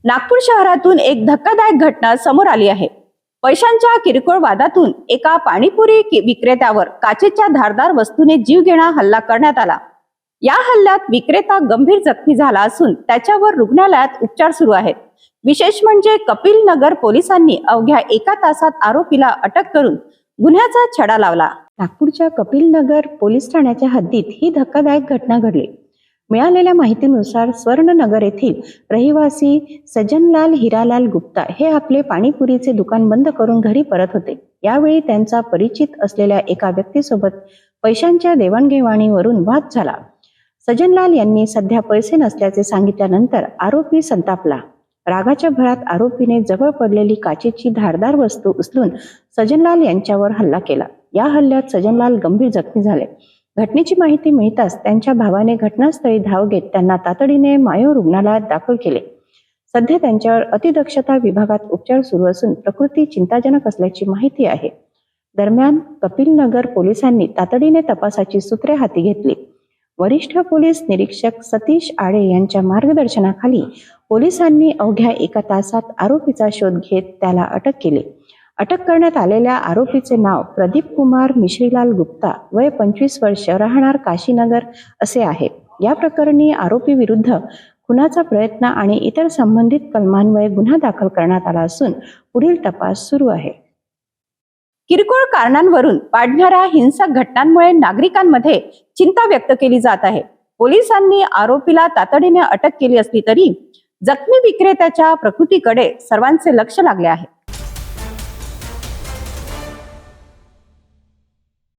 नागपूर शहरातून एक धक्कादायक घटना समोर आली आहे। पैशांच्या किरकोळ वादातून एका पाणीपुरी विक्रेत्यावर काचेच्या धारदार वस्तूने जीवघेणा हल्ला करण्यात आला। या हल्ल्यात विक्रेता गंभीर जखमी झाला असून त्याच्यावर रुग्णालयात उपचार सुरू आहेत। विशेष म्हणजे कपिल नगर पोलिसांनी अवघ्या एका तासात आरोपीला अटक करून गुन्ह्याचा छडा लावला। नागपूरच्या कपिल नगर पोलीस ठाण्याच्या हद्दीत ही धक्कादायक घटना घडली। मिळालेल्या माहितीनुसार स्वर्णनगर येथील रहिवासी सज्जनलाल हिरालाल गुप्ता हे आपले पाणीपुरीचे दुकान बंद करून घरी परत होते। यावेळी त्यांचा परिचित असलेल्या एका व्यक्तीसोबत पैशांच्या देवाणघेवाणीवरून वाद झाला। सज्जनलाल यांनी सध्या पैसे नसल्याचे सांगितल्यानंतर आरोपी संतापला। रागाच्या भरात आरोपीने जवळ पडलेली काचेची धारदार वस्तू उचलून सज्जनलाल यांच्यावर हल्ला केला। या हल्ल्यात सज्जनलाल गंभीर जखमी झाले। घटनेची माहिती मिळताच त्यांच्या भावाने घटनास्थळी धाव घेत त्यांना तातडीने मायो रुग्णालयात दाखल केले। सध्या त्यांच्यावर अतिदक्षता विभागात उपचार सुरू असून प्रकृती चिंताजनक असल्याची माहिती आहे। दरम्यान कपिल नगर पोलिसांनी तातडीने तपासाची सूत्रे हाती घेतली। वरिष्ठ पोलीस निरीक्षक सतीश आडे यांच्या मार्गदर्शनाखाली पोलिसांनी अवघ्या एका तासात आरोपीचा शोध घेत त्याला अटक केली। अटक करण्यात आलेल्या आरोपीचे नाव प्रदीप कुमार मिश्रीलाल गुप्ता, वय 25 वर्ष, राहणार काशीनगर असे आहे। या प्रकरणी आरोपी विरुद्ध खुनाचा प्रयत्न आणि इतर संबंधित कलमान्वये गुन्हा दाखल करण्यात आला असून पुढील तपास सुरू आहे। किरकोळ कारणांवरून वाढणाऱ्या हिंसक घटनांमुळे नागरिकांमध्ये चिंता व्यक्त केली जात आहे। पोलिसांनी आरोपीला तातडीने अटक केली असली तरी जखमी विक्रेत्याच्या प्रकृतीकडे सर्वांचे लक्ष लागले आहे।